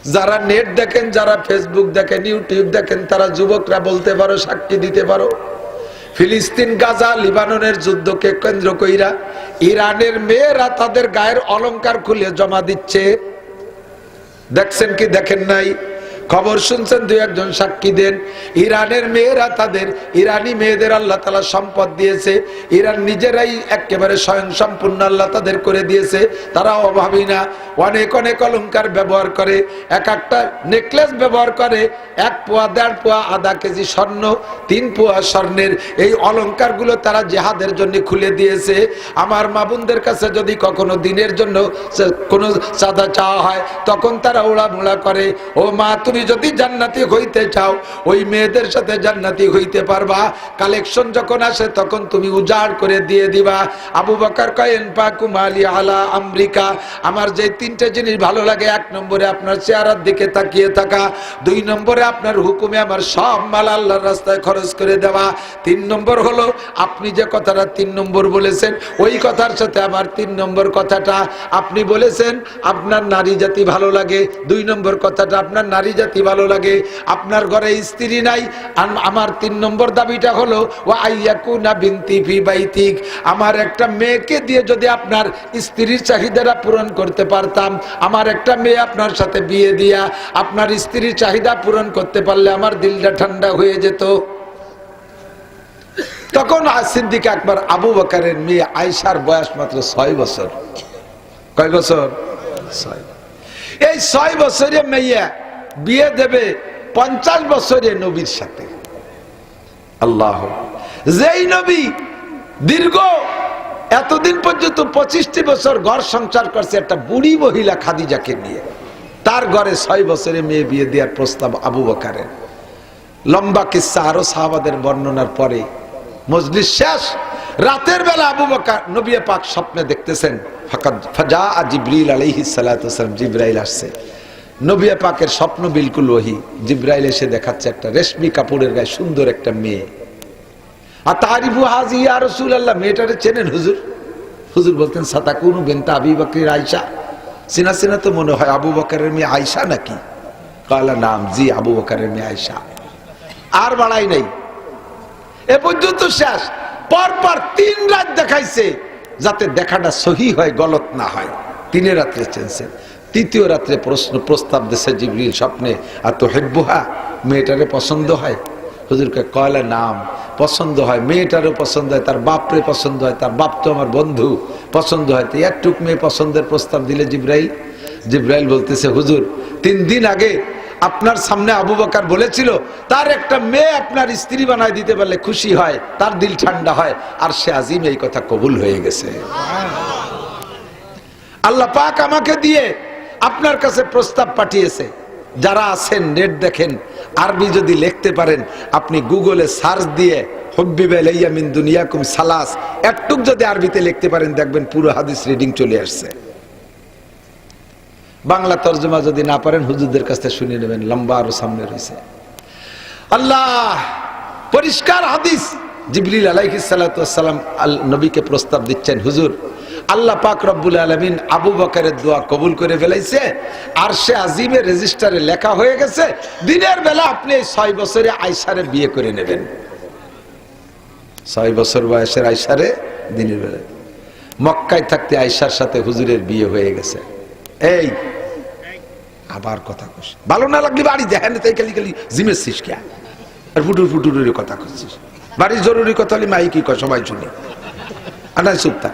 যারা নেট দেখেন, যারা ফেসবুক দেখেন, ইউটিউব দেখেন, তারা যুবকরা বলতে পারো, সাক্ষী দিতে পারো, ফিলিস্তিন, গাজা, লিবাননের যুদ্ধকে কেন্দ্র কইরা ইরানের মেয়েরা তাদের গায়ের অলংকার খুলে জমা দিচ্ছে। দেখছেন কি দেখেন নাই? খবর শুনছেন, দুই একজন সাক্ষী দেন। ইরানের মেয়েরা তাদের ইরানি মেয়েদের আল্লাহ তাআলা সম্পদ দিয়েছে, ইরান নিজেরাই একেবারে স্বয়ং সম্পূর্ণ আল্লাহ তাদের করে দিয়েছে। তারা অভাবী না, অনেক অনেক অলংকার ব্যবহার করে, এক একটা নেকলেস ব্যবহার করে, 1 পোয়া 1.5 পোয়া আধা কেজি স্বর্ণ, 3 পোয়া স্বর্ণের এই অলংকারগুলো তারা জিহাদের জন্য খুলে দিয়েছে। আমার মা বোনদের কাছে যদি কখনো দিনের জন্য কোনো চাঁদা চাওয়া হয়, তখন তারা ওড়ামুড়া করে, ও মা তুমি যদি জান্নাতি হইতে চাও, ওই মেয়েদের সাথে জান্নাতি হইতে পারবা। কালেকশন যখন আসে তখন তুমি উজাড় করে দিয়ে দিবা। আবু বকর কয়েন পাকুম আলী আলা আমেরিকা, আমার যে 3টে জিনিস ভালো লাগে, 1 নম্বরে আপনার চেহারার দিকে তাকিয়ে থাকা, 2 নম্বরে আপনার হুকুমে আমার সব মাল আল্লাহর রাস্তায় খরচ করে দেওয়া, 3 নম্বর হলো আপনি যে কথাটা 3 নম্বর বলেছেন, ওই কথার সাথে আমার 3 নম্বর কথাটা আপনি বলেছেন আপনার নারী জাতি ভালো লাগে, 2 নম্বর কথাটা আপনার নারী জাতি ভালো লাগে। আপনার ঘরে স্ত্রী নাই, আমার 3 নম্বর দাবিটা হলো ওয়া আইয়াকুনা বিনতি ফি বাইতিক, আমার একটা মেয়েকে দিয়ে যদি আপনার স্ত্রীর চাহিদাটা পূরণ করতে পারতাম, আমার একটা মেয়ে আপনার সাথে বিয়ে দিয়া আপনার স্ত্রীর চাহিদা পূরণ করতে পারলে আমার দিলটা ঠান্ডা হয়ে যেত। তখন সিদ্দিক আকবর আবু বকরের মেয়ে আয়েশার বয়স মাত্র 6 বছর। কয় বছর? 6। এই 6 বছরে মেয়ে বিয়ে দেবে 50 বছরে নবীর সাথে। আল্লাহ, যেই নবী দীর্ঘ এতদিন পর্যন্ত 25টি বছর ঘর সংসার করছে একটা বুড়ি মহিলা খাদিজাকে নিয়ে, তার ঘরে 6 বছরে মেয়ে বিয়ে দেওয়ার প্রস্তাব আবু বকরের। লম্বা কিস্সা, আরো সাহাবাদের বর্ণনার পরে মজলিস শেষ। রাতের বেলা আবু বকর নবী পাক স্বপ্নে দেখতেছেন, ফাজা জিবরিল আলাইহিস সালাতু ওয়াস সালাম, জিবরাইল আসছে। নবী পাকের স্বপ্ন বিলকুল ওহী। জিবরাইল এসে দেখাচ্ছে একটা রেশমি কাপড়ের গায়ে সুন্দর একটা মেয়ে। আর তারিফু হাজি ইয়া রাসূলুল্লাহ, মেয়েটারে চেনেন হুজুর? হুজুর বলতেন সাতাকুনু বিনতে আবি বকর আয়েশা, সিনা সিনা তো মনে হয় আবু বকরের মেয়ে আয়েশা নাকি? কালা নাম, জি আবু বকরের মেয়ে আয়েশা। আর বাড়াই নাই, এ পর্যন্ত শেষ। পরপর 3 রাত দেখাইছে যাতে দেখাটা সহি হয়, গলত না হয়। 3 রাত্রে চেনছেন। 3য় রাত্রে প্রস্তাব দিয়েছে জিবরিল স্বপ্নে, আর তো হেব্বুহা, মেয়েটারে পছন্দ হয়? হুজুরকে কয়লা নাম, পছন্দ হয়, মেয়েটারও পছন্দ হয়, তার বাপরে পছন্দ হয়, তার বাপ তো আমার বন্ধু, পছন্দ হয়। তো একটুক মেয়ে পছন্দের প্রস্তাব দিলে জিবরাইল বলতেছে হুজুর 3 দিন আগে আপনার সামনে আবু বকর বলেছিল তার একটা মেয়ে আপনার স্ত্রী বানায় দিতে পারলে খুশি হয়, তার দিল ঠান্ডা হয়, আর সে আজিম এই কথা কবুল হয়ে গেছে। আল্লাহ পাক আমাকে দিয়ে আপনার কাছে প্রস্তাব পাঠিয়েছে। যারা আছেন নেট দেখেন, আরবি যদি লিখতে পারেন, আপনি গুগলে সার্চ দিয়ে হুব্বিবা ইলাইয়া মিন দুনিয়াকুম সালাস একটুক যদি আরবিতে লিখতে পারেন, দেখবেন পুরো হাদিস রিডিং চলে আসছে। বাংলা তরজমা যদি না পারেন হুজুরদের কাছ থেকে শুনে নেবেন, লম্বা আরো সামনে রয়েছে। আল্লাহ পরিষ্কার হাদিস। জিবরিল আলাইহিস সালাতু ওয়াস সালাম নবীকে প্রস্তাব দিচ্ছেন, হুজুর আল্লাহ পাক রব্বুল আলামিন আবু বকরের দোয়া কবুল করে ফেলাইছে, আরশে আজিমের রেজিস্টারে লেখা হয়ে গেছে, দিনের বেলা আপনি এই 6 বছরে আয়েশারে বিয়ে করে নেবেন। 6 বছর বয়সের আয়েশারে দিনের বেলা। মক্কায় থাকতে আয়েশার সাথে হুজুরের বিয়ে হয়ে গেছে। এই আবার কথা কস, ভালো না লাগলে বাড়ি দেখেন, তাই খালি খালি জিমের শিসকা আর ফুটুর ফুটুরের কথা করছিস। বাড়ির জরুরি কথা হলে মাই কি কয় সবাই শুনে, আনাই চুপতা।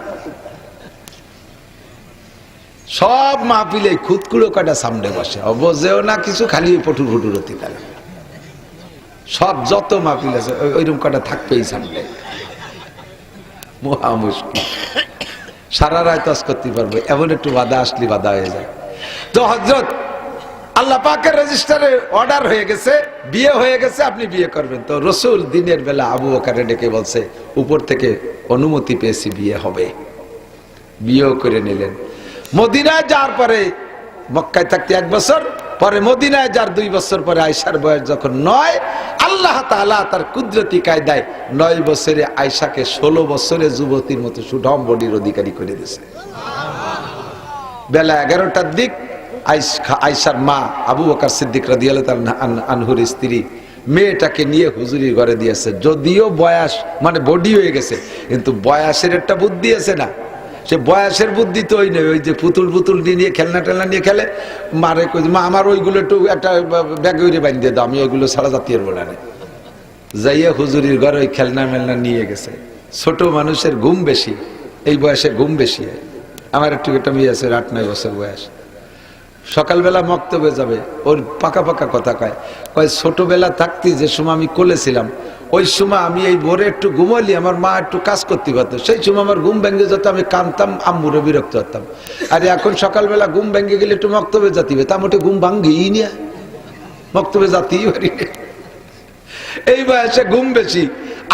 সব মাহফিলে খুদকুড়ো কাটা সামনে বসে, অবজেও না কিছু, খালি পটুর ফুটুর হতে পারে। সব যত মাহফিল আছে ওইরকম কাটা থাকবেই সামনে, মহা মুশকিল। সারা রাত তাস করতে পারবো, এমন একটু বাধা আসলে বাধা হয়ে যায়। তো হযরত আল্লাহ পাকের রেজিস্টারে অর্ডার হয়ে গেছে, বিয়ে হয়ে গেছে, আপনি বিয়ে করবেন। তো রাসূল দিনের বেলা আবু বকরকে ডেকে বলছে, উপর থেকে অনুমতি পেয়েছি, বিয়ে হবে। বিয়েও করে নিলেন। মদিনায় যাওয়ার পরে, মক্কায় থাকতে 1 বছর পরে, মদিনায় যার 2 বছর পরে আয়েশার বয়স যখন 9, আল্লাহ তাআলা তার কুদরতি কায়দায় 9 বছরে আয়েশাকে 16 বছরে যুবতীর মতো সুঠাম বডির অধিকারী করে দিয়েছে। বেলা 11টার দিক আয়েশার মা আবু বকর সিদ্দিক রাদিয়াল্লাহু তাআলা আনহুর স্ত্রী মেয়েটাকে নিয়ে হুজুরির ঘরে দিয়েছে। যদিও বয়স মানে বডি হয়ে গেছে, কিন্তু বয়সের একটা বুদ্ধি আছে না, সে বয়সের বুদ্ধি তো ওই নেই, ওই যে পুতুল পুতুল নিয়ে খেলনা টেলনা নিয়ে খেলে। মারে কই মা আমার ওইগুলো একটু একটা ব্যাগে উড়ে বাঁধিয়ে দাও, আমি ওইগুলো সারা জাতীয় বলে না। যাইয়া হুজুরির ঘরে ওই খেলনা মেলনা নিয়ে গেছে। ছোট মানুষের ঘুম বেশি, এই বয়সে ঘুম বেশি হয়। আমার একটু একটা মেয়ে আছে 8-9 বছর বয়স, সকালবেলা মক্তবে যাবে, ওর পাকা পাকা কথা কয় ছোটবেলা থাকতে যে সময় আমি কোলেছিলাম ওই সময় আমি এই ভোরে একটু ঘুমালি, আমার মা একটু কাজ করতে পারতো, সেই সময় আমার ঘুম ভেঙে যেত, আমি কানতাম, আম্মুরে বিরক্ত হতাম। আর এখন সকালবেলা ঘুম ভেঙে গেলে একটু মক্তবে যাতে হবে, তা মোটে ঘুম ভাঙ্গেই না, মক্তবে যাতেই পারি। এই বয়সে ঘুম বেশি।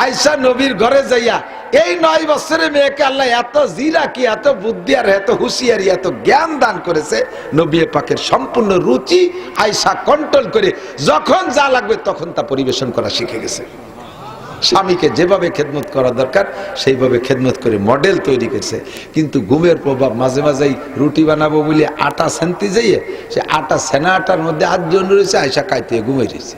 আয়েশা নবীর ঘরে যাইয়া এই 9 বছরের মেয়েকে আল্লাহ এত জিরা কি, এত বুদ্ধি আর এত হুঁশিয়ারি, এত জ্ঞান দান করেছে। নবী পাকের সম্পূর্ণ রুচি আয়েশা কন্ট্রোল করে যখন যা লাগবে তখন তা পরিবেশন করা শিখে গেছে। স্বামীকে যেভাবে খেদমত করা দরকার সেইভাবে খেদমত করে মডেল তৈরি করছে। কিন্তু ঘুমের প্রভাব মাঝে মাঝেই রুটি বানাবো বলে আটা সেনতে যাইয়ে সে আটা সেনা আটার মধ্যে 8 জন রয়েছে, আয়েশা কাইতে ঘুমাই রয়েছে।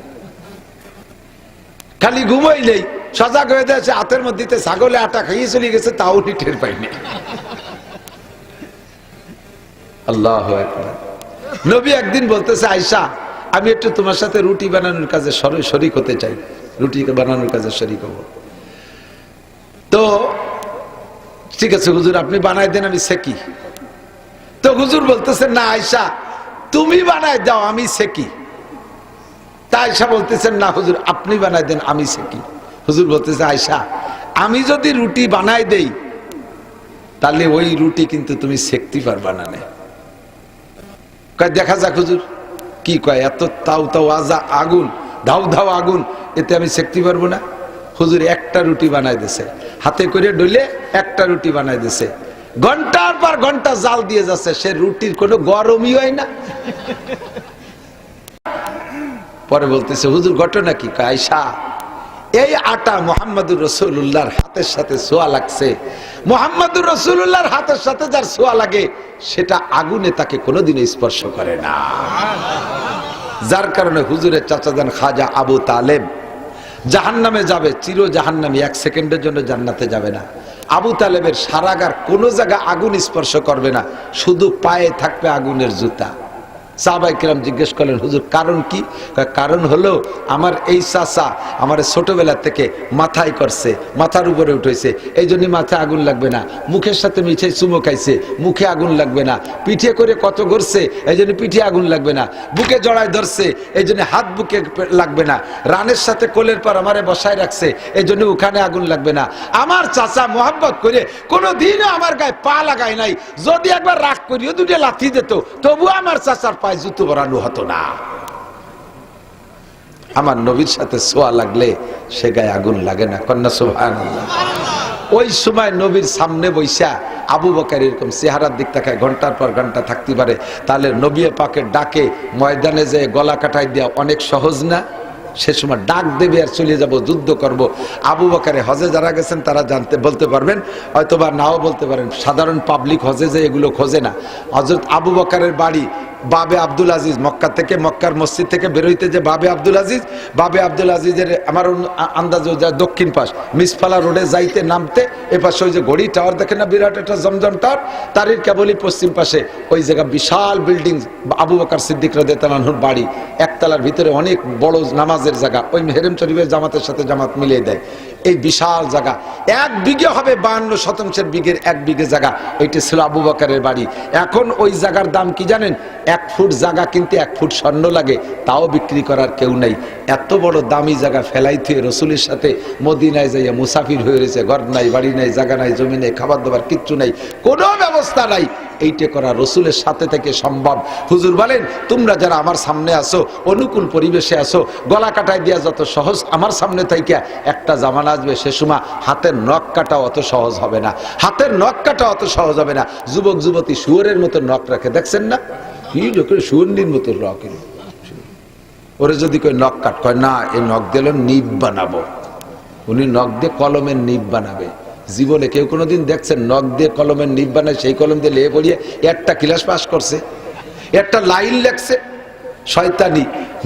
খালি ঘুমাই নেই, সজাগ হয়ে যাচ্ছে, হাতের মধ্যে ছাগলে আটা খাইয়ে চলে গেছে, তাও উনি টের পাইনি। আল্লাহু আকবার। নবী একদিন বলতেছে আয়েশা আমি একটু তোমার সাথে রুটি বানানোর কাজে শরীক হতে চাই, রুটি বানানোর কাজে শরীক হব। তো ঠিক আছে হুজুর আপনি বানাই দেন, আমি সেকি। তো হুজুর বলতেছে না আয়েশা তুমি বানাই দাও আমি সেকি। তা আয়েশা বলতেছেন না হুজুর আপনি বানাই দেন আমি সেকি। হুজুর বলতেছে আয়েশা আমি যদি রুটি বানাই দেই তাহলে ওই রুটি কিন্তু তুমি সেকতে পারবা না। কয় দেখা যাক হুজুর কি কয়, এত তাও তাও আগুন ধাও ধাও আগুন, এতে আমি সেকতে পারবো না। হুজুর একটা রুটি বানাই দিছে, হাতে করে ডলে একটা রুটি বানাই দিছে, ঘন্টার পর ঘন্টা জাল দিয়ে যাচ্ছে, সে রুটির কোনো গরমই হয় না। পরে বলতেছে হুজুর ঘটনা কি? আয়েশা এই আটা মুহাম্মদুর রাসূলুল্লাহর হাতের সাথে ছোঁয়া লাগছে, মুহাম্মদুর রাসূলুল্লাহর হাতের সাথে যার ছোঁয়া লাগে সেটা আগুনে তাকে কোনোদিনও স্পর্শ করে না। যার কারণে হুজুরের চাচাজান খাজা আবু তালেব জাহান্নামে যাবে, চির জাহান্নামী, 1 সেকেন্ডের জন্য জান্নাতে যাবে না। আবু তালেবের সারাগার কোনো জায়গা আগুন স্পর্শ করবে না, শুধু পায়ে থাকবে আগুনের জুতা। সাহাবায়ে কেরাম জিজ্ঞেস করলেন হুজুর কারণ কি? কারণ হলো আমার এই চাচা আমার ছোটবেলা থেকে মাথায় করছে, মাথার উপরে উঠেছে, এই জন্য মাথায় আগুন লাগবে না। মুখের সাথে মিঠে চুমো খাইছে, মুখে আগুন লাগবে না। পিঠে করে কত ঘুরছে, এই জন্য পিঠে আগুন লাগবে না। বুকে জড়ায় ধরছে, এই জন্য হাত বুকে লাগবে না। রানের সাথে কোলের পর আমারে বসায় রাখছে, এই জন্য ওখানে আগুন লাগবে না। আমার চাচা মোহাব্বত করে কোনোদিনও আমার গায়ে পা লাগায় নাই, যদি একবার রাগ করিও 2টা লাথি দিত তবু আমার চাচার জুতো বরানো হতো না। আমার নবীর সাথে ছোঁয়া লাগলে সে গায়ে আগুন লাগে না। কন্যা সুবহানাল্লাহ। ওই সময় নবীর সামনে বৈশা আবু বকর এরকম চেহারার দিক তাকায় ঘন্টার পর ঘন্টা থাকতে পারে, তাহলে নবী পাকের ডাকে ময়দানে যে গলা কাটাই দেওয়া অনেক সহজ না? সে সময় ডাক দেবে আর চলে যাব, যুদ্ধ করব। আবু বকরে হজে যারা গেছেন তারা বলতে পারবেন, হয়তোবা নাও বলতে পারেন। সাধারণ পাবলিক হজে যে এগুলো খোঁজে না। হযরত আবু বকরের বাড়ি বাবে আব্দুল আজিজ, মক্কা থেকে, মক্কার মসজিদ থেকে বেরোইতে যে বাবে আব্দুল আজিজ, বাবে আব্দুল আজিজের আমার আন্দাজে দক্ষিণ পাশ মিসফালা রোডে যাইতে নামতে এপাশে ওই যে ঘড়ি টাওয়ার দেখেন না, বিরাট একটা জমজম টাওয়ার, তারই কেবলই পশ্চিম পাশে ওই জায়গা বিশাল বিল্ডিং আবু বকর সিদ্দিক রাদিয়াল্লাহু আনহুর বাড়ি, একতলার ভিতরে অনেক বড় নামাজের জায়গা, ওই হেরেম শরীফের জামাতের সাথে জামাত মিলিয়ে দেয়। এই বিশাল জায়গা 1 বিঘে হবে, 52 শতাংশের বিঘের 1 বিঘে জায়গা, ওইটা ছিল আবু বকরের বাড়ি। এখন ওই জায়গার দাম কি জানেন? 1 ফুট জায়গা কিনতে 1 ফুট স্বর্ণ লাগে, তাও বিক্রি করার কেউ নাই। এত বড় দামি জায়গা ফেলাই থুয়ে রসুলের সাথে মদিনায় যাইয়া মুসাফির হয়ে রয়েছে, ঘর নাই, বাড়ি নাই, জায়গা নাই, জমি নেই, খাবার দাবার কিচ্ছু নাই, কোনো ব্যবস্থা নাই। এইটা করা রসুলের সাথে থেকে সম্ভব। হুজুর বলেন তোমরা যারা আমার সামনে আসো, অনুকূল পরিবেশে আসো, গলা কাটাই দিয়া যত সহজ আমার সামনে থেকে একটা জামানা আসবে, সে সময় হাতের নখ কাটা অত সহজ হবে না, হাতের নখ কাটা অত সহজ হবে না। যুবক যুবতী শুয়োরের মতো নখ রাখে, দেখছেন না? কি লোকের শুয়োরনির মতো নখ, ওরে যদি কই নখ কাট, কয় না এই নখ দিলে নিব বানাবো। উনি নখ দিয়ে কলমের নিব বানাবে। জীবনে কেউ কোনোদিন দেখছেন নখ দিয়ে কলমের নিব বানায়? সেই কলম দিয়ে লেয়ে পড়িয়ে একটা ক্লাস পাস করছে? একটা লাইন লেখছে, শয়তানি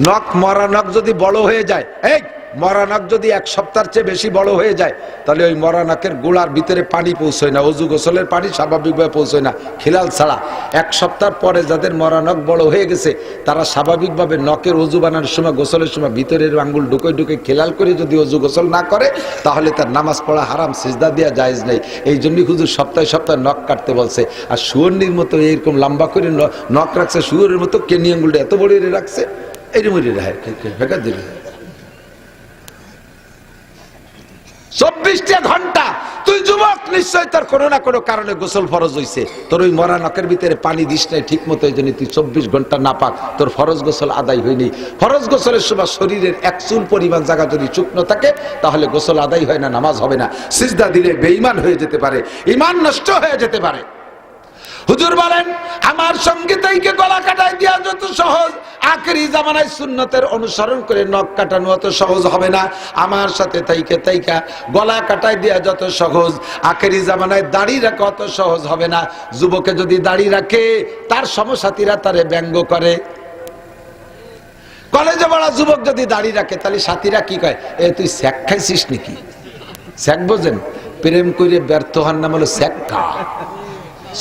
নখ, মরা নখ যদি বড় হয়ে যায়, এই মরা নখ যদি এক সপ্তাহের চেয়ে বেশি বড় হয়ে যায়, তাহলে ওই মরা নখের গোড়ার ভিতরে পানি পৌঁছয় না, অজু গোসলের পানি স্বাভাবিকভাবে পৌঁছয় না, খিলাল ছাড়া। এক সপ্তাহ পরে যাদের মরা নখ বড় হয়ে গেছে, তারা স্বাভাবিকভাবে নখের অজু বানানোর সময়, গোসলের সময় ভিতরের আঙ্গুল ঢুকে ঢুকে খিলাল করে যদি অজু গোসল না করে, তাহলে তার নামাজ পড়া হারাম, সিজদা দেওয়া জায়েজ নেই। এই জন্যই হুজুর সপ্তাহে সপ্তাহে নখ কাটতে বলছে। আর শুয়োরনির মতো এইরকম লম্বা করে নখ রাখছে, শুয়োরের মতো কেনি আঙ্গুলটা এত বড় রাখছে, এইরকম ফেঁকা দিলে 24টা ঘন্টা তুই যুবক, নিশ্চয় তার কোনো না কোনো কারণে গোসল ফরজ হইছে, তোর ওই মরা নখের ভিতরে পানি দিস নাই ঠিক মতো, এই জন্য তুই 24 ঘন্টা নাপাক, তোর ফরজ গোসল আদায় হয়নি। ফরজ গোসলের সময় শরীরের এক চুল পরিমাণ জায়গা যদি শুকনো থাকে, তাহলে গোসল আদায় হয় না, নামাজ হবে না। সিজদা দিলে বেঈমান হয়ে যেতে পারে, ঈমান নষ্ট হয়ে যেতে পারে। হুজুর বলেন, আমার সঙ্গে তাইকে গলা কাটাই দেওয়া যত সহজ, আখেরি জামানায় সুন্নতের অনুসরণ করে নখ কাটানো অত সহজ হবে না। আমার সাথে তাইকা গলা কাটাই দেওয়া যত সহজ, আখেরি জামানায় দাড়ি রাখা অত সহজ হবে না। যুবকে যদি দাড়ি রাখে, তার সমসাথীরা তারে ব্যঙ্গ করে। কলেজে পড়া যুবক যদি দাড়ি রাখে, তাহলে সাথীরা কি কয়, এ তুই স্যাক খাইছিস নাকি? স্যাক বোঝেন? প্রেম করে ব্যর্থ হওয়ার নাম হলো স্যাক খা।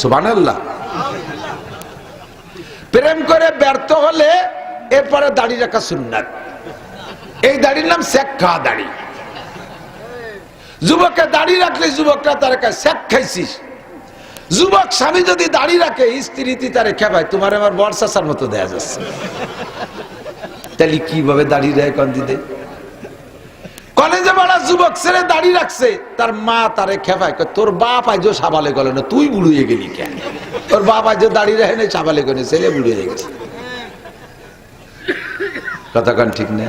সুবহানাল্লাহ। প্রেম করে ব্যর্থ হলে এরপরে দাড়ি রাখা সুন্নাত। এই দাড়ির নাম স্যাক খাওয়া দাড়ি। যুবককে দাড়ি রাখলে যুবকরা তার কাছে স্যাক খাইছিস। যুবক স্বামী যদি দাড়ি রাখে, স্ত্রী তারে খেপায়, তোমার আমার বর চাচার মতো দেয়া যাচ্ছে। তাহলে কিভাবে দাড়ি রাখে কোন দিতে? কলেজে পড়া যুবক ছেলে দাড়ি রাখছে, তার মা তারে খেপায়, তোর বাপ আজ সাবালে গেল না, তুই বুড়িয়ে গেলি কেন? তোর বাপ আজ দাড়ি রাখে না, সাবালে গেলে, ছেলে বুড়িয়ে গেছে। কথা কান ঠিক না?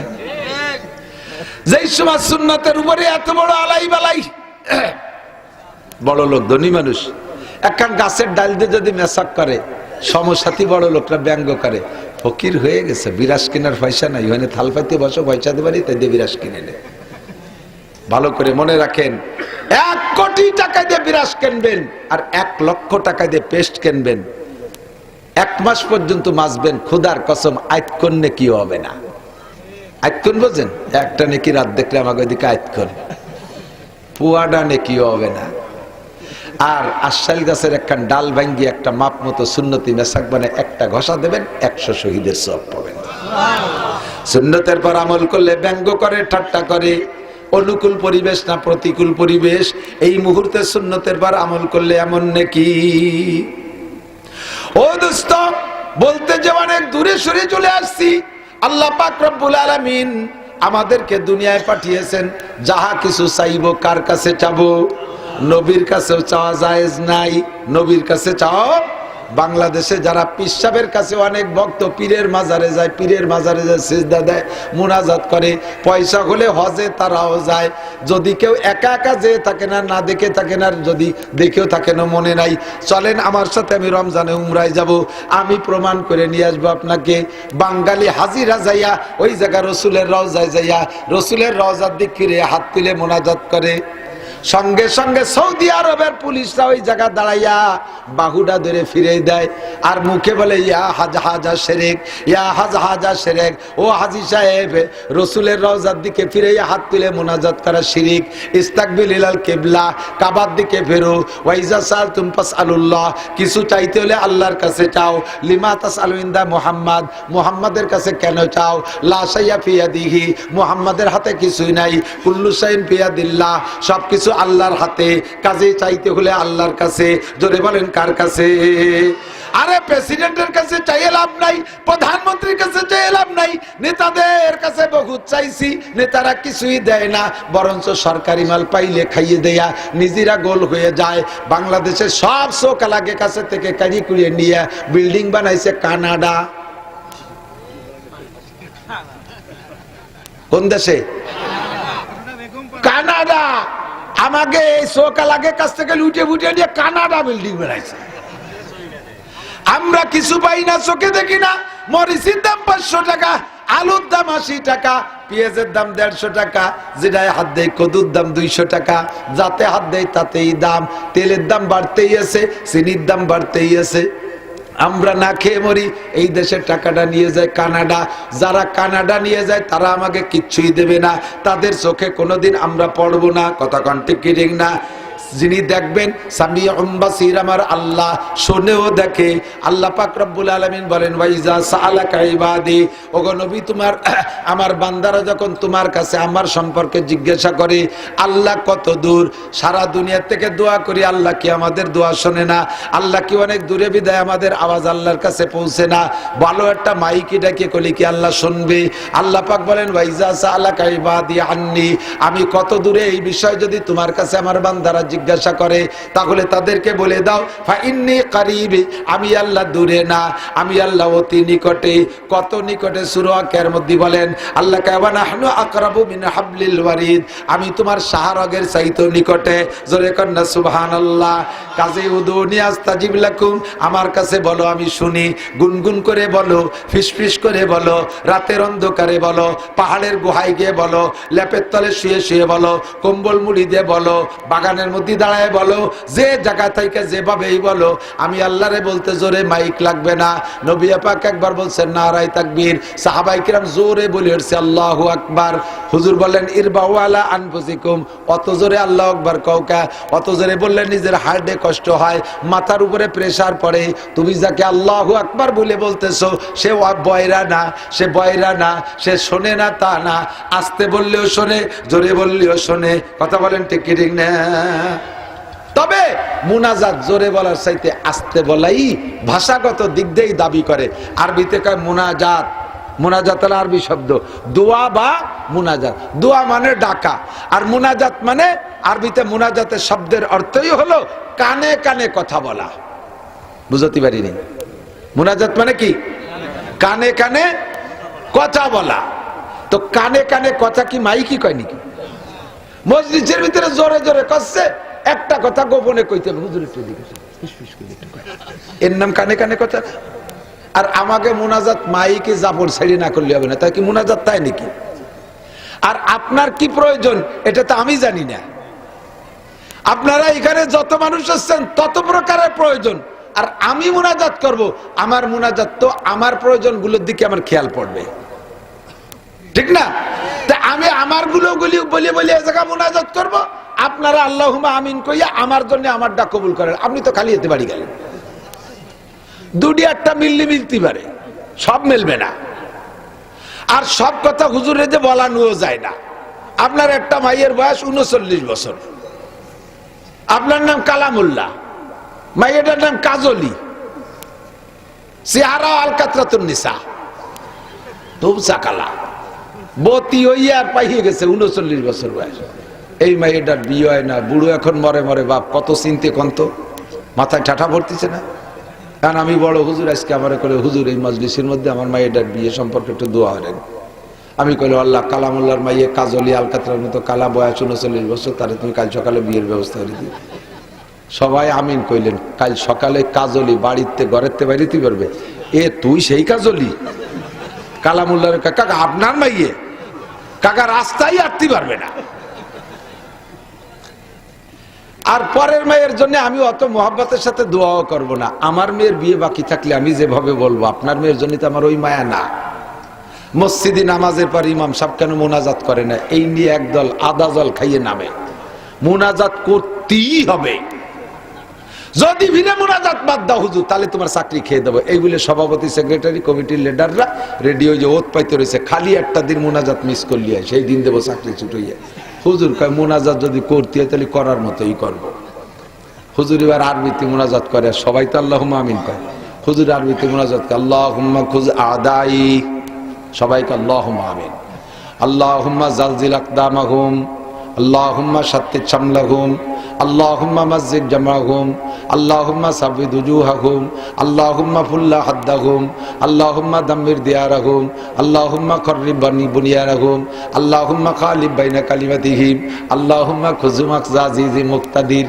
যেই সময় সুন্নতের উপরে এত বড় আলাই বালাই, বড় লোক ধনী মানুষ একখান গাছের ডাল দিয়ে যদি মেসাক করে, সমসাথী বড় লোকরা ব্যঙ্গ করে, ফকির হয়ে গেছে, বিরাস কেনার পয়সা নাই, ওখানে থাল পাইতে বসো, পয়সা দেবারই তাই দিয়ে বিরাস কিনে নে। ভালো করে মনে রাখেন, 1 কোটি টাকা দিয়ে বিরাস কিনবেন আর 1 লক্ষ টাকা দিয়ে পেস্ট কিনবেন, 1 মাস পর্যন্ত মাজবেন, খোদার কসম আইতকন নেকি হবে না। আইতকন বোঝেন? একটা নেকি রাত দেখলে আমাকে ওইদিকে আইতকন, পুয়াডা নেকি হবে না। আর আশাল গাছের একখান ডাল ভাঙ্গি একটা মাপ মতো সুন্নতি মেসাক বানায় একটা ঘষা দেবেন, 100 শহীদের সওয়াব পাবেন। সুন্নতের পর আমল করলে ব্যঙ্গ করে, ঠাট্টা করে। অনুকূল পরিবেশ না প্রতিকূল পরিবেশ, এই মুহূর্তে সুন্নতের পর আমল করলে এমন নাকি। ও দোস্ত, বলতে যে অনেক দূরে সরে চলে আসছি। আল্লাহ পাক রব্বুল আলামিন আমাদেরকে দুনিয়ায় পাঠিয়েছেন, যাহা কিছু চাইবো কার কাছে চাবো? নবীর কাছেও চাওয়া জায়েজ নাই। নবীর কাছে চাও। বাংলাদেশে যারা পিসাবের কাছে অনেক ভক্ত পীরের মাজারে যায়, পীরের মাজারে যায় সিজদা দেয়, মুনাজাত করে, পয়সা হলে হজে তারাও যায়। যদি কেউ একা একা যেয়ে থাকে না, না দেখে থাকে না, যদি দেখেও থাকে না, মনে নাই, চলেন আমার সাথে আমি রমজানে উমরায় যাব, আমি প্রমাণ করে নিয়ে আসবো আপনাকে। বাঙালি হাজিরা যাইয়া ওই জায়গা রসুলের রওজায় যাইয়া রসুলের রওজার দিক ফিরে হাত তুলে মুনাজাত করে। সঙ্গে সঙ্গে সৌদি আরবের পুলিশরা ওই জায়গা দাঁড়াইয়া বাহুটা ধরে ফিরে দেয় আর মুখে বলে, ইয়া হাজা হাজা শেরেক, ইয়া হাজা হাজা শেরেক, ও হাজি সাহেব, রসুলের রওজার দিকে ফিরে হাত তুলে মুনাজাত করা শিরিক। ইস্তাকবিলাল কিবলা, কাবার দিকে ফেরো। ওয়াইজা সালতুম ফাসআলুল্লাহ, কিছু চাইতে হলে আল্লাহর কাছে চাও। লিমা তাসআলু ইনদা মুহাম্মদ, মুহাম্মাদের কাছে কেন চাও? লা শাইয়া ফি ইয়াদিহি, মুহাম্মাদের হাতে কিছুই নাই। কুল্লু শাইইন ফি ইয়াদিল্লাহ, সবকিছু আল্লাহর হাতে, কাজে চাইতে হলে আল্লাহর কাছে। জোরে বলেন কার কাছে? আরে প্রেসিডেন্টের কাছে চাইয়ে লাভ নাই, প্রধানমন্ত্রীর কাছে চাইয়ে লাভ নাই, নেতাদের কাছে বহুত চাইছি, নেতারা কিছুই দেয় না, বরঞ্চ সরকারি মাল পাইলে খাইয়ে দেয়া নিজেরা গোল হয়ে যায়। বাংলাদেশের সব শোকালাগে কাছে থেকে কারি কুড়িয়ে নিয়ে বিল্ডিং বানাইছে কানাডা। কোন দেশে? কানাডা। আমাকে এই শোকালাগে কাছ থেকে লুটে ফুটে নিয়ে কানাডা বিল্ডিং বানাইছে। আমরা কিছু পাই না, চোখে দেখি না। মরিচের দাম 500 টাকা, আলুর দাম 80 টাকা, পেঁয়াজের দাম 150 টাকা, যেটায় হাত দেয় কদুর দাম 200 টাকা, যাতে হাত দেয় তাতেই দাম। তেলের দাম বাড়তেই আছে, চিনির দাম বাড়তেই আছে। আমরা না খেয়ে মরি, এই দেশের টাকাটা নিয়ে যায় কানাডা। যারা কানাডা নিয়ে যায় তারা আমাকে কিচ্ছুই দেবে না, তাদের চোখে কোনোদিন আমরা পড়বো না। কথা কোন ঠিক কি ঠিক না? যিনি দেখবেন সামিউম বাসীর, আমার আল্লাহ শোনেও দেখে। আল্লাহ পাক রব্বুল আলামিন বলেন ওয়াইজা সাআলাকা ইবাদি, ওগো নবী তোমার আমার বান্দারা যখন তোমার কাছে আমার সম্পর্কে জিজ্ঞাসা করে আল্লাহ কত দূর, সারা দুনিয়া থেকে দোয়া করি আল্লাহ কি আমাদের দোয়া শোনে না? আল্লাহ কি অনেক দূরে বিদায় আমাদের আওয়াজ আল্লাহর কাছে পৌঁছে না? ভালো একটা মাইকি ডাকে কলি কি আল্লাহ শুনবে? আল্লাহ পাক বলেন ওয়াইজা সাআলাকা ইবাদি আন্নি, আমি কত দূরে এই বিষয় যদি তোমার কাছে আমার বান্দারা জিজ্ঞাসা করে তাহলে তাদেরকে বলে দাও ফা ইন্নী কারীব, আমি আল্লাহ দূরে না, আমি আল্লাহ অতি নিকটে। কত নিকটে? সূরা আকের মধ্যে বলেন আল্লাহ কাওয়া নাহনু আকরাবু মিন হাবলিল ওয়ারিদ, আমি তোমার শাহরগের চাইতেও নিকটে। জোরে কন্না সুবহানাল্লাহ। কাজে উদুনি আস্তাজিব লাকুম, আমার কাছে বলো আমি শুনি। গুনগুন করে বলো, ফিসফিস করে বলো, রাতের অন্ধকারে বলো, পাহাড়ের গুহায় গিয়ে বলো, লেপের তলে শুয়ে শুয়ে বলো, কম্বল মুড়ি দিয়ে বলো, বাগানের মধ্যে দাঁড়ায় বলো, যে জায়গা থেকে যেভাবেই বলো, আমি আল্লাহরে বলতে জোরে মাইক লাগবে না। নবী পাক একবার বলছেন নারায়ে তাকবীর, সাহাবায়ে কিরাম জোরে বলে উঠছে আল্লাহু আকবার। হুজুর বললেন ইরবাউ আলা আনফুসিকুম, অত জোরে আল্লাহু আকবার কওকা, অত জোরে বললে নিজের হার্টে কষ্ট হয়, মাথার উপরে প্রেসার পড়ে। তুমি যাকে আল্লাহু আকবার বলে বলতেছো সে বয়রা না, সে বয়রা না, সে শোনে না তা না, আস্তে বললেও শোনে, জোরে বললেও শোনে। কথা বলেন ঠিক কি ঠিক না? তবে মুনাজাত জোরে বলার চাইতে আস্তে বলাই ভাষাগত দিক দিয়েই দাবি করে। আরবিতে কয় মুনাজাত, মুনাজাত হলো আরবি শব্দ, দোয়া বা মুনাজাত। দোয়া মানে ডাকা, আর মুনাজাত মানে আরবিতে মুনাজাতের শব্দের অর্থই হলো কানে কানে কথা বলা। বুঝতে পারিনি? মুনাজাত মানে কি? কানে কানে কথা বলা। তো কানে কানে কথা কি মাইকি কয় নাকি? মসজিদের ভিতরে জোরে জোরে কচ্ছে, একটা কথা গোপনে কইতে হবে, হুজুর একটু দিকে ফিসফিস করে একটু কয়, এর নাম কানে কানে কথা। আর আমাকে মুনাজাত মাইকে জাবর ছেড়ে না করলে হবে না, তাই কি মুনাজাত তাই নাকি? আর আপনার কি প্রয়োজন এটা তো আমি জানি না। আপনারা এখানে যত মানুষ আসছেন তত প্রকারের প্রয়োজন, আর আমি মুনাজাত করব, আমার মুনাজাত তো আমার প্রয়োজনগুলোর দিকে আমার খেয়াল পড়বে, ঠিক না? তা আমি আমার গুলি বলে বলে এই জায়গা মুনাজাত করব, আপনারা আল্লাহুম্মা আমিন কইয়া আমার জন্য আমারটা কবুল করেন। আপনি তো খালি এতে বাড়ি গেলেন। দুটি একটা মিললে মিলতে পারে, সব মিলবে না। আর সব কথা হুজুরে যে বলানো যায় না। আপনার একটা মাইয়ের বয়স 39 বছর, আপনার নাম কালামুল্লাহ, মাইয়েটার নাম কাজলি, চেহারা আলকাতরাতুন নিসা, ধুবসা কালা, বতি হইয়া আর পাইয়ে গেছে 39 বছর বয়স। এই মাইয়েটার বিয়ে হয় না, বুড়ো এখন মরে মরে বাপ, কত চিন্তে কন্ত, মাথায় ঠাঠা ভরতেছে না। কারণ আমি বড় হুজুর, আজকে আমার করে হুজুর এই মজলিসের মধ্যে আমার মাইয়েটার বিয়ে সম্পর্কে একটু দোয়া করেন। আমি কইল আল্লাহ কালামুল্লাহর মাইয়ে কাজলি আলকাতরার মতো কালা, বয়স 39 বছর, তাহলে তুমি কাল সকালে বিয়ের ব্যবস্থা করে দিও। সবাই আমিন কইলেন। কাল সকালে কাজলি বাড়িতে ঘরেতে বাইরেতে পারবে। এ তুই সেই কাজলি? কালামুল্লাহর কাকা আপনার মাইয়ে? কাকা রাস্তায় আটতে পারবে না। আর পরের মেয়ের জন্য আমি অত মোহাব্বতের সাথে দোয়াও করব না। আমার মেয়ের বিয়ে বাকি থাকলে আমি যেভাবে বলবো, আপনার মেয়ের জন্য তো আমার ওই মায়া না। মসজিদে নামাজের পর ইমাম সাহেব কেন মোনাজাত করে না, এই নিয়ে একদল আদা জল খাইয়ে নামে। মোনাজাত করতেই হবে। যদি ভিনে মোনাজাত বাদ দাও হুজুর, তাহলে তোমার চাকরি খেয়ে দেবো। এইগুলো সভাপতি, সেক্রেটারি, কমিটির লিডাররা রেডিও যে ওত পাইতে রয়েছে, খালি একটা দিন মোনাজাত মিস করলি হয়, সেই দিন দেবো চাকরি ছুটইয়া। হুজুর কয় মোনাজাত যদি করতে হয় তাহলে করার মতোই করবো। হুজুর এবার আরবিতে মোনাজাত করে, সবাই তো আল্লাহুম্মা আমিন কয়। হুজুর আরবিতে মোনাজাত করে আল্লাহুম্মা খুজ আদাই, সবাইকে আল্লাহুম্মা আমিন। আল্লাহুম্মা জালজিল আকদামাহুম, আল্লাহুম্মা শাত্তিত শামলাহুম, আল্লাহুম্মা মাসজিদ জামাহুম, আল্লাহুম্মা সাবিদ উজুহাহুম, আল্লাহুম্মা ফুল্লা হাদ্দাহুম, আল্লাহুম্মা দাম্মির দিয়ারাহুম, আল্লাহুম্মা খর্রিব বানি বুনিয়ারাহুম, আল্লাহুম্মা খালিব বাইনা কালিমাতিহিম, আল্লাহুম্মা খুজু মাকজা আজিজি মুক্তাদির।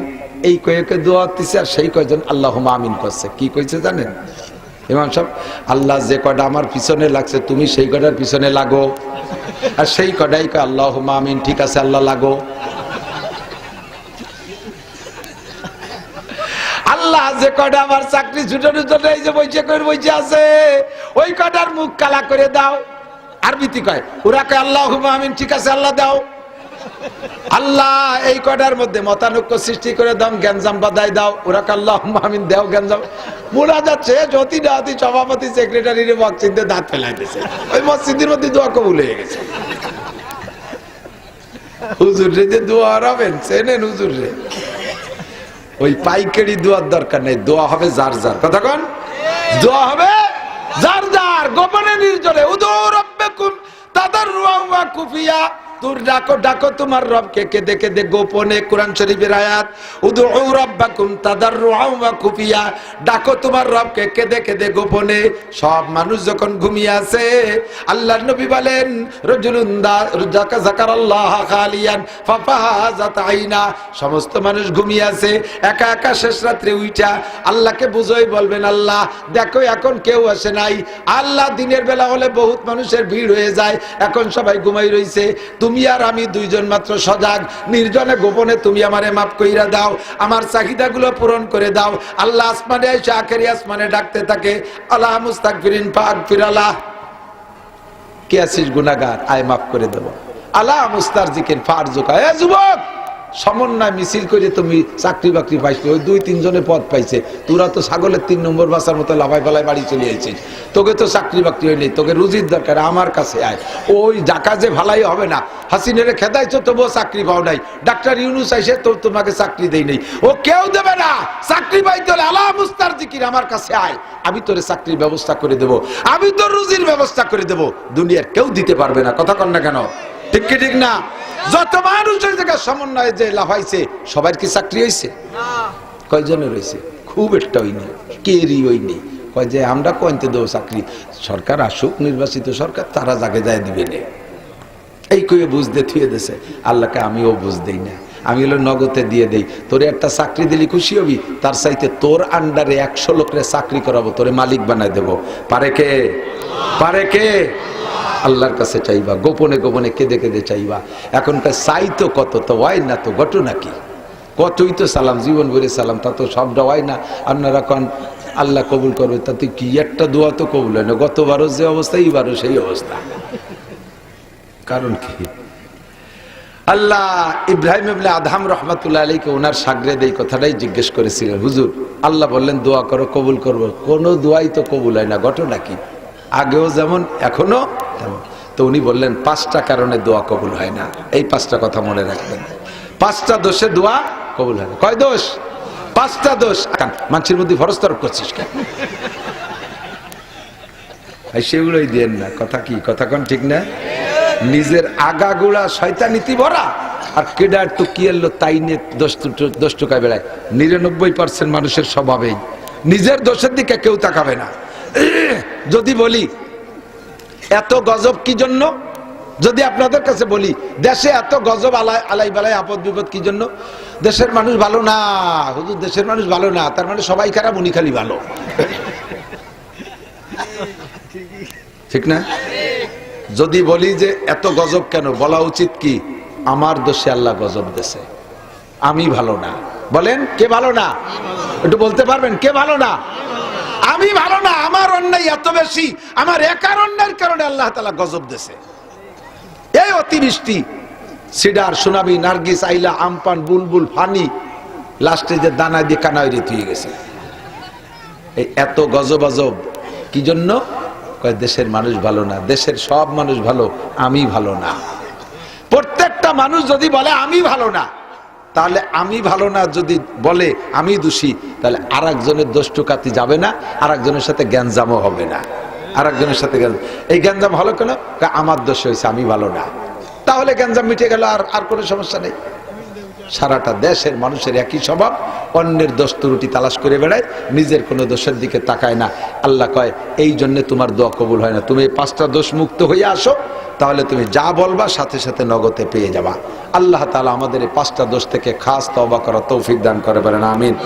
এই কয়েকে দোয়া দিচ্ছে, আর সেই কয়জন আল্লাহুম্মা আমিন করছে। কি কইছে জানেন ইমাম সাহেব? আল্লাহ যে কয়টা আমার পিছনে লাগছে তুমি সেই কয়টার পিছনে লাগো, আর সেই কয়টাই কয় আল্লাহুম্মা আমিন। ঠিক আছে আল্লাহ লাগো। আল্লাহ যে কয়টা আমার চাকরি ছুটানো জন্য এই যে বইছে আছে, ওই কয়টার মুখ কালা করে দাও। আরবিতে কয়, ওরা কয় আল্লাহুম্মা আমিন, ঠিক আছে আল্লাহ দাও। আল্লাহ এই কয়টার মধ্যে মতানৈক্য সৃষ্টি করে দাও, গ্যাঞ্জাম বাধাই দাও। ওরা কয় আল্লাহুম্মা আমিন, দাও গ্যাঞ্জাম। মোরা যাচ্ছে জ্যোতি ডাতি সভাপতি সেক্রেটারির মসজিদে দাঁত ফেলাই দিয়েছে, ওই মসজিদের মধ্যে দোয়া কবুল হয়ে গেছে। হুজুর রে যে দোয়া হবেন চেনেন হুজুর রে, ওই পাইকারি দোয়ার দরকার নেই, দোয়া হবে যার যার। কথা কোন, দোয়া হবে যার যার, গোপনে নির্জনে। উদু রাব্বাকুম তাদাররুআন ওয়া খুফিয়া, তোর ডাকো ডাকো তোমার রবকে কেঁদে কেঁদে গোপনে। কোরআন শরীফের আয়াত, উদু রাব্বাকুম তাদাররুআন ওয়া খুফিয়া, ডাকো তোমার রবকে কেঁদে কেঁদে গোপনে। সব মানুষ যখন ঘুমিয়ে আছে, আল্লাহর নবী বলেন রাজুলুন যাকারাল্লাহ খালিয়ান ফাফাহাজাত আইনা, সমস্ত মানুষ ঘুমিয়ে আছে, একা একা শেষ রাত্রে উইঠা আল্লাহকে বুঝাই বলবেন, আল্লাহ দেখো এখন কেউ আসে নাই। আল্লাহ দিনের বেলা হলে বহুত মানুষের ভিড় হয়ে যায়, এখন সবাই ঘুমাই রইছে, তুমি আর আমি দুইজন মাত্র সজাগ, নির্জনে গোপনে তুমি আমারে মাফ কইরা দাও, আমার চাহিদাগুলো পূরণ করে দাও। আল্লাহ আসমানে এসে আখেরি আসমানে ডাকতে থাকে, আল্লাহ মুস্তাগফিরিন ফাগফিরালাহ, কে আছিস গুনাহগার, আয় মাফ করে দেব। আল্লাহ মুস্তারজিকিন ফারজুকা, এ যুবক সমন্বয় মিছিল করে তুমি চাকরি বাকরি পাইছো, ওই দুই তিনজনে পদ পাইছে, তোরা তো ছাগলের 3 নম্বর বাসার মতো লাফাই ফালাই বাড়ি চলে আইছিস, তোকে তো চাকরি বাকরি হয়নি, তোকে রুজির দরকার, আমার কাছে আয়। ওই ডাকা যে ভালাই হবে না, হাসিনের খেদাইছো তবুও চাকরি পাও নাই, ডাক্তার ইউনুস আইসে তো তোমাকে চাকরি দেই নাই, ও কেউ দেবে না। চাকরি পাইতে হলে আল্লাহ মুস্তারজিকিন আমার কাছে আয়, আমি তোরে চাকরির ব্যবস্থা করে দেব, আমি তোর রুজির ব্যবস্থা করে দেব, দুনিয়ার কেউ দিতে পারবে না। কথা কন না কেন, ঠিক কি ঠিক না? যত মানুষের জায়গায় সমন্বয়ে যে লাফাইছে, সবার কি চাকরি হয়েছে? কয়জনের হয়েছে? খুব একটা হয়নি, কেরই হয়নি। কয় যে আমরা কইতে দেবো চাকরি, সরকার আসুক, নির্বাচিত সরকার, তারা জাগে যায় দিবে না, এই কয়ে বুঝতে থুয়ে দেছে। আল্লাহকে আমিও বুঝ দেই না, আমি হলো নগদে দিয়ে দেই। তোরে একটা চাকরি দিলি খুশি হবি, তার চাইতে তোর আন্ডারে 100 লোকের চাকরি করাবো, তোরে মালিক বানাই দেবো। পারে কে? পারে কে? আল্লাহর কাছে চাইবা, গোপনে গোপনে কেঁদে কেঁদে চাইবা। এখনকার চাই তো কত, তো হয় না, তো ঘটনা কি? কতই তো সালাম, জীবন ভরে সালাম, তা তো সবটা হয় না। আপনারা কন আল্লাহ কবুল করবে, তাতে কি একটা দোয়া তো কবুল হয় না। গতবারও যে অবস্থা, এইবারও সেই অবস্থা। কারণ কি? আল্লাহ ইব্রাহিম ইবনে আদহাম রাহমাতুল্লাহ আলাইহি ওনার শাগরেদ এই কথাটাই জিজ্ঞেস করেছিলেন, হুজুর আল্লাহ বললেন দোয়া করো, কবুল করবো, কোনো দোয়াই তো কবুল হয় না, ঘটনা কি? আগেও যেমন এখনো তেমন। তো উনি বললেন 5টা কারণে দোয়া কবুল হয় না, এই 5টা কথা মনে রাখবেন। 5টা দোষে দোয়া কবুল হয় না। কয় দোষ? 5টা দোষ। মানুষের মধ্যে ফরজ তরফ করছিস কেন? সেগুলোই দেন না। কথা কি? কথা কোন ঠিক না? নিজের আগাগুড়া শয়তানিতি ভরা, আর কেডা একটু কি এলো তাই নিয়ে দোষ টুকায় বেড়ায়। 99% মানুষের স্বভাবেই নিজের দোষের দিকে কেউ তাকাবে না। যদি বলি এত গজব কি জন্য, যদি আপনাদের কাছে বলি দেশে এত গজব আলাই বালাই আপদ বিপদ কি জন্য? দেশের মানুষ ভালো না হুজুর, দেশের মানুষ ভালো না, তার মানে সবাই খারাপ, উনি খালি ভালো, ঠিক না? যদি বলি যে এত গজব কেন, বলা উচিত কি আমার দোষে আল্লাহ গজব দেশে, আমি ভালো না। বলেন কে ভালো না? একটু বলতে পারবেন কে ভালো না? আমি ভালো না, আমার অন্যায় এত বেশি, আমার একার অন্যায়ের কারণে আল্লাহ তাআলা গজব দেশে। এই অতিবৃষ্টি, সিডার, সোনাবি, নার্গিস, আইলা, আমপান, বুলবুল, ফানি, লাস্টে যে দানা দিয়ে কানায় হয়ে গেছে। এই এত গজব আজব কি জন্য? কয় দেশের মানুষ ভালো না, দেশের সব মানুষ ভালো, আমি ভালো না। প্রত্যেকটা মানুষ যদি বলে আমি ভালো না, তাহলে আমি ভালো না যদি বলে আমি দোষী, তাহলে আর একজনের দোষ টুকাতে যাবে না, আর একজনের সাথে গ্যাঞ্জামও হবে না। আর একজনের সাথে এই গ্যাঞ্জাম হলো কেন? আমার দোষ হয়েছে, আমি ভালো না। তাহলে গ্যাঞ্জাম মিটে গেল, আর কোনো সমস্যা নেই। সারাটা দেশের মানুষের একই স্বভাব, অন্যের দোষ ত্রুটি তালাশ করে বেড়ায়, নিজের কোনো দোষের দিকে তাকায় না। আল্লাহ কয় এই জন্য তোমার দোয়া কবুল হয় না। তুমি 5টা দোষ মুক্ত হয়ে আসো, তাহলে তুমি যা বলবা সাথে সাথে নগদে পেয়ে যাবা। আল্লাহ তাআলা আমাদের এই 5টা দোষ থেকে খাস তওবা করার তৌফিক দান করে, বলেন আমিন।